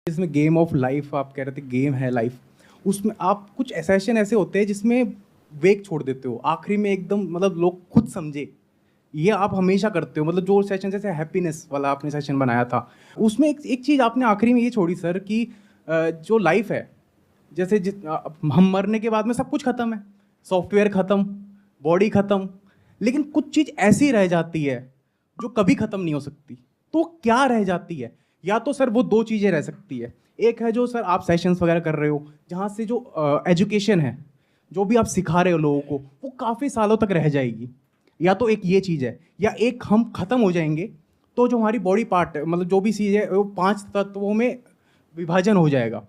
जिसमें game of life आप कह रहे थे, गेम है लाइफ, उसमें आप कुछ सेशन ऐसे होते हैं जिसमें वेग छोड़ देते हो आखिरी में एकदम, मतलब लोग खुद समझे। ये आप हमेशा करते हो, मतलब जो सेशन जैसे हैप्पीनेस वाला आपने सेशन बनाया था, उसमें एक चीज़ आपने आखिरी में ये छोड़ी सर कि जो लाइफ है, जैसे हम मरने के बाद में सब कुछ खत्म है, सॉफ्टवेयर खत्म, बॉडी खत्म, लेकिन कुछ चीज़ ऐसी रह जाती है जो कभी खत्म नहीं हो सकती। तो वो क्या रह जाती है? या तो सर वो दो चीज़ें रह सकती है। एक है जो सर आप सेशंस वगैरह कर रहे हो, जहाँ से जो एजुकेशन है, जो भी आप सिखा रहे हो लोगों को, वो काफ़ी सालों तक रह जाएगी। या तो एक ये चीज़ है, या एक हम खत्म हो जाएंगे तो जो हमारी बॉडी पार्ट है, मतलब जो भी चीज़ है, वो 5 तत्वों में विभाजन हो जाएगा।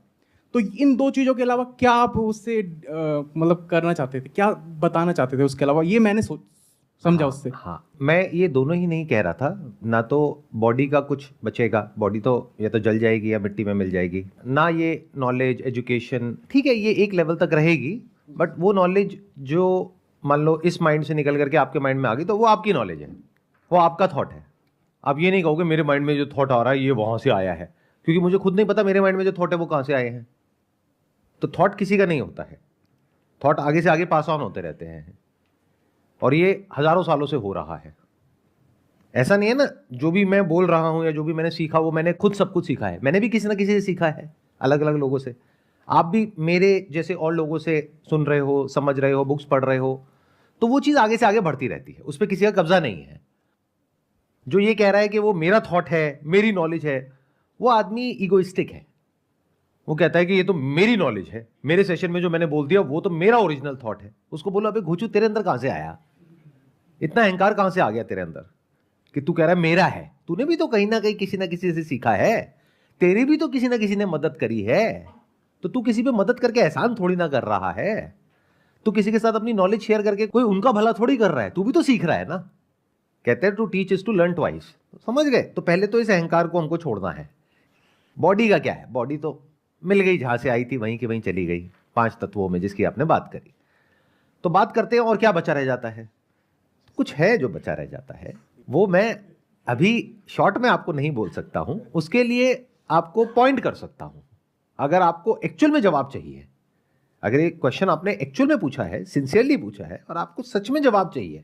तो इन दो चीज़ों के अलावा क्या आप उससे मतलब करना चाहते थे, क्या बताना चाहते थे उसके अलावा? ये मैंने समझा हाँ, उससे। हाँ, मैं ये दोनों ही नहीं कह रहा था। ना तो बॉडी का कुछ बचेगा, बॉडी तो या तो जल जाएगी या मिट्टी में मिल जाएगी, ना ये नॉलेज एजुकेशन, ठीक है ये एक लेवल तक रहेगी, बट वो नॉलेज जो मान लो इस माइंड से निकल करके आपके माइंड में आ गई तो वो आपकी नॉलेज है, वो आपका थॉट है। आप ये नहीं कहोगे मेरे माइंड में जो थॉट आ रहा है ये वहाँ से आया है, क्योंकि मुझे खुद नहीं पता मेरे माइंड में जो थॉट है वो कहाँ से आए हैं। तो थॉट किसी का नहीं होता है, थॉट आगे से आगे पास ऑन होते रहते हैं, और ये हजारों सालों से हो रहा है। ऐसा नहीं है ना, जो भी मैं बोल रहा हूं या जो भी मैंने सीखा वो मैंने खुद सब कुछ सीखा है, मैंने भी किसी ना किसी से सीखा है, अलग अलग लोगों से। आप भी मेरे जैसे और लोगों से सुन रहे हो, समझ रहे हो, बुक्स पढ़ रहे हो, तो वो चीज आगे से आगे बढ़ती रहती है, उस पर किसी का कब्जा नहीं है। जो ये कह रहा है कि वो मेरा थॉट है, मेरी नॉलेज है, वो आदमी इगोइस्टिक है। वो कहता है कि ये तो मेरी नॉलेज है, मेरे सेशन में जो मैंने बोल दिया वो तो मेरा ओरिजिनल थॉट है। उसको बोलो अबे घुचू, तेरे अंदर कहां से आया, इतना अहंकार कहां से आ गया तेरे अंदर कि तू कह रहा है मेरा है? तूने भी तो कहीं ना कहीं किसी ना किसी से सीखा है, तेरी भी तो किसी ना किसी ने मदद करी है। तो तू किसी पे मदद करके एहसान थोड़ी ना कर रहा है, तू किसी के साथ अपनी नॉलेज शेयर करके कोई उनका भला थोड़ी कर रहा है, तू भी तो सीख रहा है ना। कहते हैं to teach is to learn twice. समझ गए? तो पहले तो इस अहंकार को हमको छोड़ना है। बॉडी का क्या है, बॉडी तो मिल गई, जहां से आई थी वहीं की वहीं चली गई, 5 तत्वों में जिसकी आपने बात करी। तो बात करते हैं और क्या बचा रह जाता है। कुछ है जो बचा रह जाता है, वो मैं अभी शॉर्ट में आपको नहीं बोल सकता हूं, उसके लिए आपको पॉइंट कर सकता हूं। अगर आपको एक्चुअल में जवाब चाहिए, अगर एक क्वेश्चन आपने एक्चुअल में पूछा है, सिंसियरली पूछा है, और आपको सच में जवाब चाहिए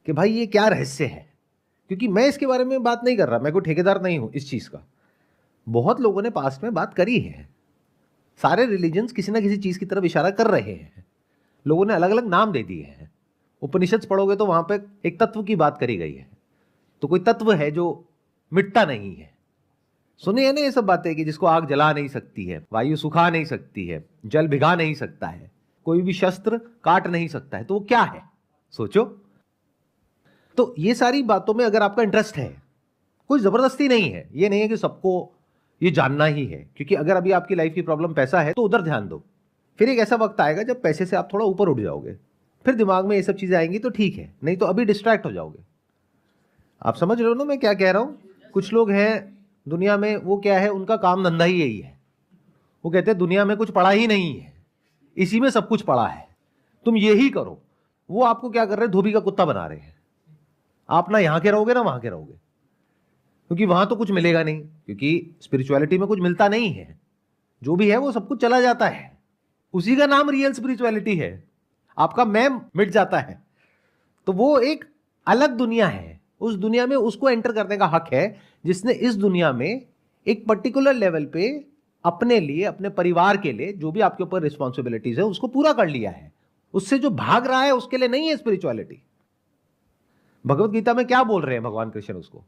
कि भाई ये क्या रहस्य है, क्योंकि मैं इसके बारे में बात नहीं कर रहा, मैं कोई ठेकेदार नहीं हूं इस चीज का। बहुत लोगों ने पास्ट में बात करी है, सारे रिलीजन्स किसी ना किसी चीज की तरफ इशारा कर रहे हैं, लोगों ने अलग अलग नाम दे दिए हैं। उपनिषद पढ़ोगे तो वहां पे एक तत्व की बात करी गई है, तो कोई तत्व है जो मिटता नहीं है। सुने है ना ये सब बातें कि जिसको आग जला नहीं सकती है, वायु सुखा नहीं सकती है, जल भिगा नहीं सकता है, कोई भी शस्त्र काट नहीं सकता है, तो वो क्या है सोचो। तो ये सारी बातों में अगर आपका इंटरेस्ट है, कोई जबरदस्ती नहीं है, ये नहीं है कि सबको ये जानना ही है, क्योंकि अगर अभी आपकी लाइफ की प्रॉब्लम पैसा है तो उधर ध्यान दो। फिर एक ऐसा वक्त आएगा जब पैसे से आप थोड़ा ऊपर उठ जाओगे, फिर दिमाग में ये सब चीजें आएंगी तो ठीक है, नहीं तो अभी डिस्ट्रैक्ट हो जाओगे। आप समझ रहे हो ना मैं क्या कह रहा हूं? कुछ लोग हैं दुनिया में, वो क्या है, उनका काम धंधा ही यही है। वो कहते हैं दुनिया में कुछ पड़ा ही नहीं है, इसी में सब कुछ पड़ा है, तुम यही करो। वो आपको क्या कर रहे हैं, धोबी का कुत्ता बना रहे हैं। आप ना यहां के रहोगे ना वहां के रहोगे, क्योंकि वहां तो कुछ मिलेगा नहीं, क्योंकि स्पिरिचुअलिटी में कुछ मिलता नहीं है। जो भी है वो सब कुछ चला जाता है, उसी का नाम रियल स्पिरिचुअलिटी है। आपका मैं मिट जाता है, तो वो एक अलग दुनिया है। उस दुनिया में उसको एंटर करने का हक है जिसने इस दुनिया में एक पर्टिकुलर लेवल पे अपने लिए, अपने परिवार के लिए जो भी आपके ऊपर रिस्पॉन्सिबिलिटीज है उसको पूरा कर लिया है। उससे जो भाग रहा है उसके लिए नहीं है स्पिरिचुअलिटी। भगवत गीता में क्या बोल रहे हैं भगवान कृष्ण उसको,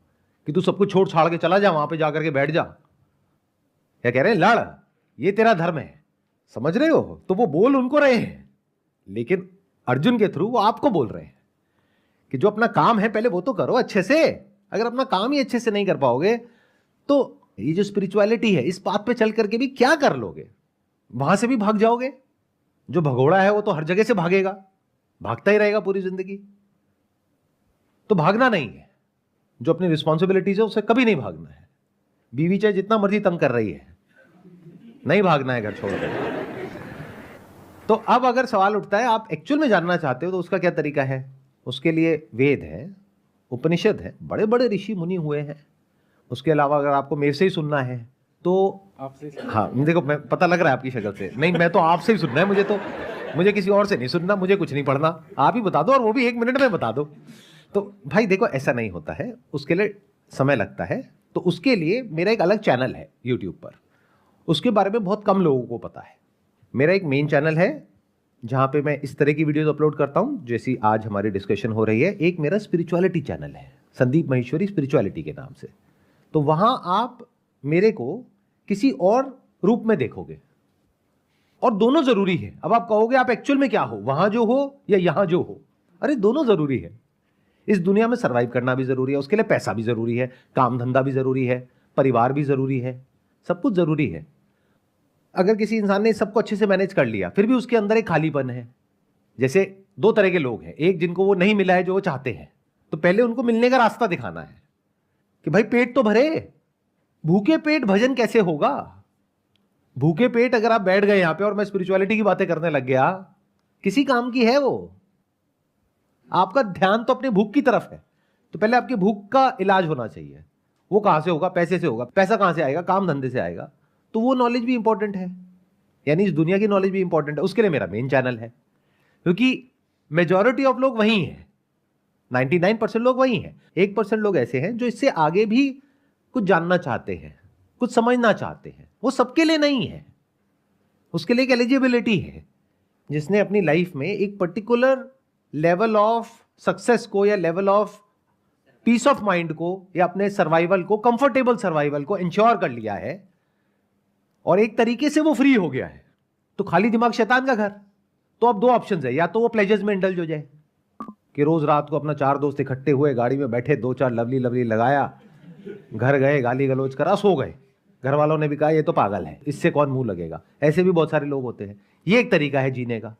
कि तू सब कुछ छोड़ छाड़ के चला जा, वहां पे जाकर के बैठ जा। क्या कह रहे हैं, लड़, ये तेरा धर्म है। समझ रहे हो? तो वो बोल उनको रहे हैं, लेकिन अर्जुन के थ्रू वो आपको बोल रहे हैं कि जो अपना काम है पहले वो तो करो अच्छे से। अगर अपना काम ही अच्छे से नहीं कर पाओगे तो ये जो स्पिरिचुअलिटी है इस पाथ पे चल करके भी क्या कर लोगे? वहां से भी भाग जाओगे। जो भगोड़ा है वो तो हर जगह से भागेगा, भागता ही रहेगा पूरी जिंदगी। तो भागना नहीं है, जो अपनी रिस्पॉन्सिबिलिटीज है उससे कभी नहीं भागना है। बीवी चाहे जितना मर्जी तंग कर रही है, नहीं भागना है घर छोड़कर। तो अब अगर सवाल उठता है आप एक्चुअल में जानना चाहते हो तो उसका क्या तरीका है? उसके लिए वेद है, उपनिषद है, बड़े बड़े ऋषि मुनि हुए हैं। उसके अलावा अगर आपको मेरे से ही सुनना है तो आपसे हाँ देखो, मैं पता लग रहा है आपकी शक्ल से, नहीं मैं तो आपसे ही सुनना है मुझे, तो मुझे किसी और से नहीं सुनना, मुझे कुछ नहीं पढ़ना, आप ही बता दो, और वो भी 1 मिनट में बता दो। तो भाई देखो, ऐसा नहीं होता है, उसके लिए समय लगता है। तो उसके लिए मेरा एक अलग चैनल है यूट्यूब पर, उसके बारे में बहुत कम लोगों को पता है। मेरा एक मेन चैनल है जहाँ पे मैं इस तरह की वीडियोस अपलोड करता हूँ जैसी आज हमारी डिस्कशन हो रही है। एक मेरा स्पिरिचुअलिटी चैनल है, संदीप महेश्वरी स्पिरिचुअलिटी के नाम से। तो वहाँ आप मेरे को किसी और रूप में देखोगे, और दोनों जरूरी है। अब आप कहोगे आप एक्चुअल में क्या हो, वहां जो हो या यहां जो हो, अरे दोनों जरूरी है। इस दुनिया में सरवाइव करना भी जरूरी है, उसके लिए पैसा भी जरूरी है, काम धंधा भी जरूरी है, परिवार भी जरूरी है, सब कुछ जरूरी है। अगर किसी इंसान ने सबको अच्छे से मैनेज कर लिया, फिर भी उसके अंदर एक खालीपन है। जैसे 2 तरह के लोग हैं, एक जिनको वो नहीं मिला है जो वो चाहते हैं, तो पहले उनको मिलने का रास्ता दिखाना है कि भाई पेट तो भरे, भूखे पेट भजन कैसे होगा। भूखे पेट अगर आप बैठ गए यहां पे और मैं स्पिरिचुअलिटी की बातें करने लग गया, किसी काम की है वो? आपका ध्यान तो अपने भूख की तरफ है, तो पहले आपकी भूख का इलाज होना चाहिए। वो कहां से होगा? पैसे से होगा। पैसा कहां से आएगा? काम धंधे से आएगा। तो वो नॉलेज भी इंपॉर्टेंट है, यानी इस दुनिया की नॉलेज भी इंपॉर्टेंट है। उसके लिए मेरा मेन चैनल है, क्योंकि मेजॉरिटी ऑफ लोग वही हैं, 99% लोग वही हैं। 1% लोग ऐसे हैं जो इससे आगे भी कुछ जानना चाहते हैं, कुछ समझना चाहते हैं। वो सबके लिए नहीं है, उसके लिए एक एलिजिबिलिटी है, जिसने अपनी लाइफ में एक पर्टिकुलर लेवल ऑफ सक्सेस को या level of peace of mind को या अपने सर्वाइवल को, कंफर्टेबल सर्वाइवल को इंश्योर कर लिया है, और एक तरीके से वो फ्री हो गया है। तो खाली दिमाग शैतान का घर। तो अब 2 ऑप्शंस है, या तो वो प्लेजर्स में इंडल्ज हो जाए कि रोज रात को अपना 4 दोस्त इकट्ठे हुए, गाड़ी में बैठे, 2-4 लवली लवली लगाया, घर गए, गाली गलौज करा, सो गए। घर वालों ने भी कहा ये तो पागल है, इससे कौन मुंह लगेगा। ऐसे भी बहुत सारे लोग होते हैं। ये एक तरीका है जीने का।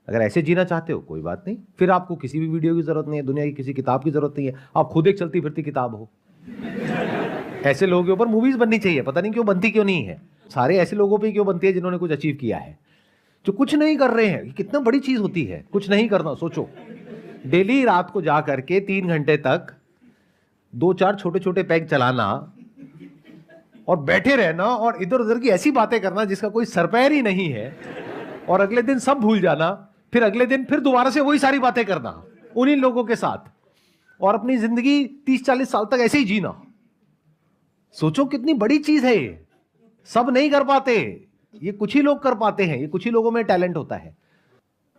अगर ऐसे जीना चाहते हो कोई बात नहीं, फिर आपको किसी भी वीडियो की जरूरत नहीं है, दुनिया की किसी किताब की जरूरत नहीं है, आप खुद एक चलती फिरती किताब हो। ऐसे लोगों के ऊपर मूवीज बननी चाहिए, पता नहीं क्यों बनती क्यों नहीं है। सारे ऐसे लोगों पे क्यों बनती है जिन्होंने कुछ अचीव किया है, जो कुछ नहीं कर रहे हैं। कितना बड़ी चीज होती है कुछ नहीं करना। सोचो, डेली रात को जा करके 3 घंटे तक 2-4 छोटे छोटे पैग चलाना और बैठे रहना और इधर उधर की ऐसी बातें करना जिसका कोई सरपैर ही नहीं है, और अगले दिन सब भूल जाना, फिर अगले दिन फिर दोबारा से वही सारी बातें करना उन्हीं लोगों के साथ, और अपनी जिंदगी 30-40 साल तक ऐसे ही जीना। सोचो कितनी बड़ी चीज है ये। सब नहीं कर पाते, ये कुछ ही लोग कर पाते हैं, ये कुछ ही लोगों में टैलेंट होता है।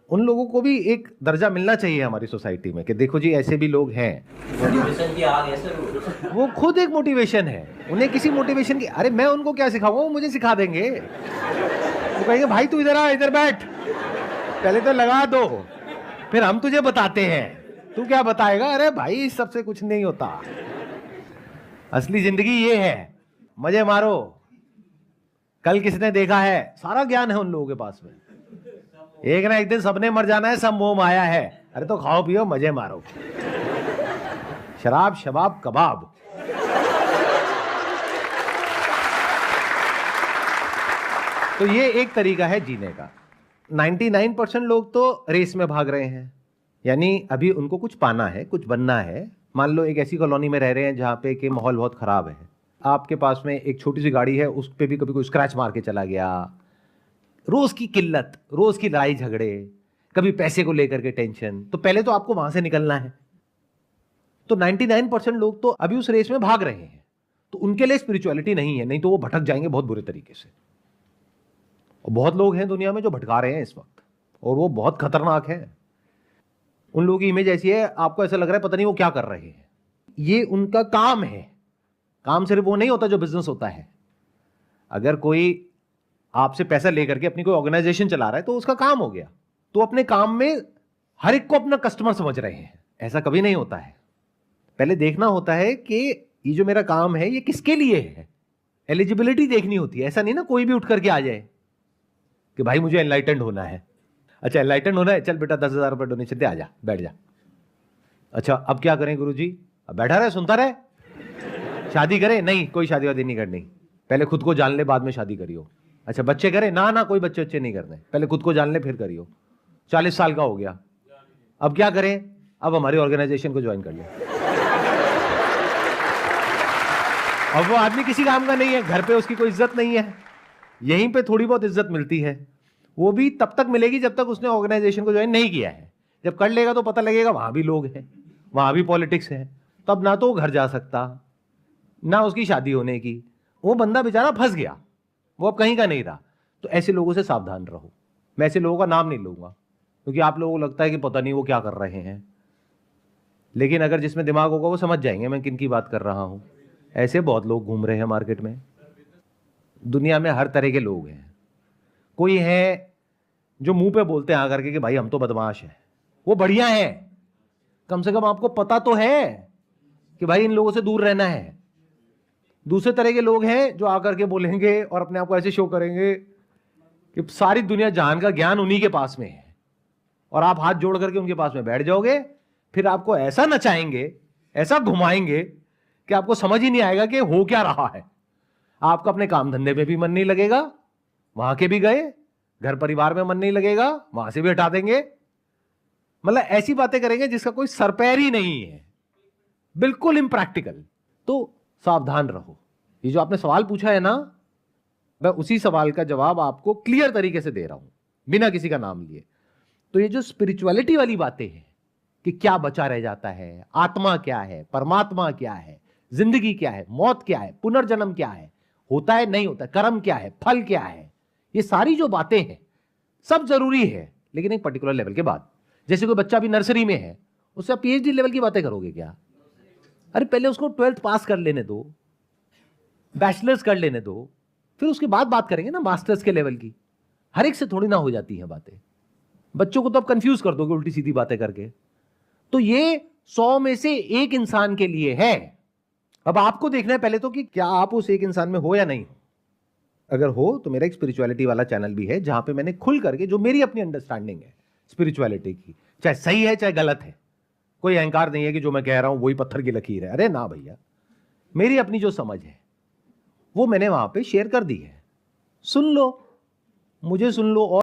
उन लोगों को भी एक दर्जा मिलना चाहिए हमारी सोसाइटी में कि देखो जी ऐसे भी लोग हैं। मोटिवेशन की आग है सर वो खुद एक मोटिवेशन है, उन्हें किसी मोटिवेशन की, अरे मैं उनको क्या सिखाऊंगा, वो मुझे सिखा देंगे। वो कहेंगे भाई तू इधर आ, इधर बैठ, पहले तो लगा दो, फिर हम तुझे बताते हैं। तू क्या बताएगा? अरे भाई इस सबसे कुछ नहीं होता, असली जिंदगी ये है, मजे मारो, कल किसने देखा है, सारा ज्ञान है उन लोगों के पास में। एक ना एक दिन सबने मर जाना है, सब मोह माया है। अरे तो खाओ पियो मजे मारो, शराब शबाब कबाब। तो ये एक तरीका है जीने का। 99% लोग तो रेस में भाग रहे हैं, यानी अभी उनको कुछ पाना है, कुछ बनना है। मान लो एक ऐसी कॉलोनी में रह रहे हैं जहां पे कि माहौल बहुत खराब है, आपके पास में एक छोटी सी गाड़ी है, उस पे भी कभी कोई स्क्रैच मार के चला गया, रोज की किल्लत, रोज की लड़ाई झगड़े, कभी पैसे को लेकर के टेंशन, तो पहले तो आपको वहां से निकलना है। तो 99% लोग तो अभी उस रेस में भाग रहे हैं, तो उनके लिए स्पिरिचुअलिटी नहीं है, नहीं तो वो भटक जाएंगे बहुत बुरे तरीके से। और बहुत लोग हैं दुनिया में जो भटका रहे हैं इस वक्त, और वो बहुत खतरनाक है। उन लोगों की इमेज ऐसी है, आपको ऐसा लग रहा है पता नहीं वो क्या कर रहे हैं। ये उनका काम है। काम सिर्फ वो नहीं होता जो बिजनेस होता है। अगर कोई आपसे पैसा लेकर के अपनी कोई ऑर्गेनाइजेशन चला रहा है तो उसका काम हो गया। तो अपने काम में हर एक को अपना कस्टमर समझ रहे हैं, ऐसा कभी नहीं होता है। पहले देखना होता है कि ये जो मेरा काम है ये किसके लिए है, एलिजिबिलिटी देखनी होती है। ऐसा नहीं ना कोई भी उठ करके आ जाए कि भाई मुझे एनलाइटेंड होना है। अच्छा एनलाइटेंड होना है, चल बेटा 10,000 रुपये डोनेशन दे, आ जा, बैठ जा। अच्छा अब क्या करें गुरुजी? अब बैठा रहे, सुनता रहे। शादी करें? नहीं, कोई शादी वादी नहीं करनी, पहले खुद को जान ले बाद में शादी करियो। अच्छा बच्चे करें? ना ना कोई बच्चे बच्चे नहीं करने, पहले खुद को जान ले फिर करियो। 40 साल का हो गया, अब क्या करें? अब हमारी ऑर्गेनाइजेशन को ज्वाइन कर ले। अब वो आदमी किसी काम का नहीं है, घर पे उसकी कोई इज्जत नहीं है, यहीं पे थोड़ी बहुत इज्जत मिलती है, वो भी तब तक मिलेगी जब तक उसने ऑर्गेनाइजेशन को ज्वाइन नहीं किया है। जब कर लेगा तो पता लगेगा वहां भी लोग हैं, वहां भी पॉलिटिक्स है, तब ना तो वो घर जा सकता, ना उसकी शादी होने की, वो बंदा बेचारा फंस गया, वो अब कहीं का नहीं रहा। तो ऐसे लोगों से सावधान रहो। मैं ऐसे लोगों का नाम नहीं लूंगा क्योंकि आप लोगों को लगता है कि पता नहीं वो क्या कर रहे हैं, लेकिन अगर जिसमें दिमाग होगा वो समझ जाएंगे मैं किन की बात कर रहा हूं। ऐसे बहुत लोग घूम रहे हैं मार्केट में। दुनिया में हर तरह के लोग हैं। कोई है जो मुंह पे बोलते हैं आकर के भाई हम तो बदमाश हैं, वो बढ़िया है, कम से कम आपको पता तो है कि भाई इन लोगों से दूर रहना है। दूसरे तरह के लोग हैं जो आकर के बोलेंगे और अपने आप को ऐसे शो करेंगे कि सारी दुनिया जहान का ज्ञान उन्हीं के पास में है, और आप हाथ जोड़ करके उनके पास में बैठ जाओगे, फिर आपको ऐसा नचाएंगे, ऐसा घुमाएंगे कि आपको समझ ही नहीं आएगा कि हो क्या रहा है। आपका अपने काम धंधे में भी मन नहीं लगेगा, वहां के भी गए, घर परिवार में मन नहीं लगेगा, वहां से भी हटा देंगे। मतलब ऐसी बातें करेंगे जिसका कोई सरपैर ही नहीं है, बिल्कुल इम्प्रैक्टिकल। तो सावधान रहो। ये जो आपने सवाल पूछा है ना, मैं उसी सवाल का जवाब आपको क्लियर तरीके से दे रहा हूं, बिना किसी का नाम लिए। तो ये जो स्पिरिचुअलिटी वाली बातें हैं कि क्या बचा रह जाता है, आत्मा क्या है, परमात्मा क्या है, जिंदगी क्या है, मौत क्या है, पुनर्जन्म क्या है, होता है नहीं होता, कर्म क्या है, फल क्या है, ये सारी जो बातें हैं सब जरूरी है, लेकिन एक पर्टिकुलर लेवल के बाद। जैसे कोई बच्चा भी नर्सरी में है, उससे आप पीएचडी लेवल की बातें करोगे क्या? अरे पहले उसको 12th पास कर लेने दो, बैचलर्स कर लेने दो, फिर उसके बाद बात करेंगे ना मास्टर्स के लेवल की। हर एक से थोड़ी ना हो जाती है बातें। बच्चों को तो अब कंफ्यूज कर दोगे उल्टी सीधी बातें करके। तो ये 100 में से एक इंसान के लिए है। अब आपको देखना है पहले तो कि क्या आप उस एक इंसान में हो या नहीं हो। अगर हो तो मेरा एक स्पिरिचुअलिटी वाला चैनल भी है जहां पे मैंने खुल करके जो मेरी अपनी अंडरस्टैंडिंग है स्पिरिचुअलिटी की, चाहे सही है चाहे गलत है, कोई अहंकार नहीं है कि जो मैं कह रहा हूं वही पत्थर की लकीर है। अरे ना भैया, मेरी अपनी जो समझ है वो मैंने वहां पे शेयर कर दी है। सुन लो, मुझे सुन लो और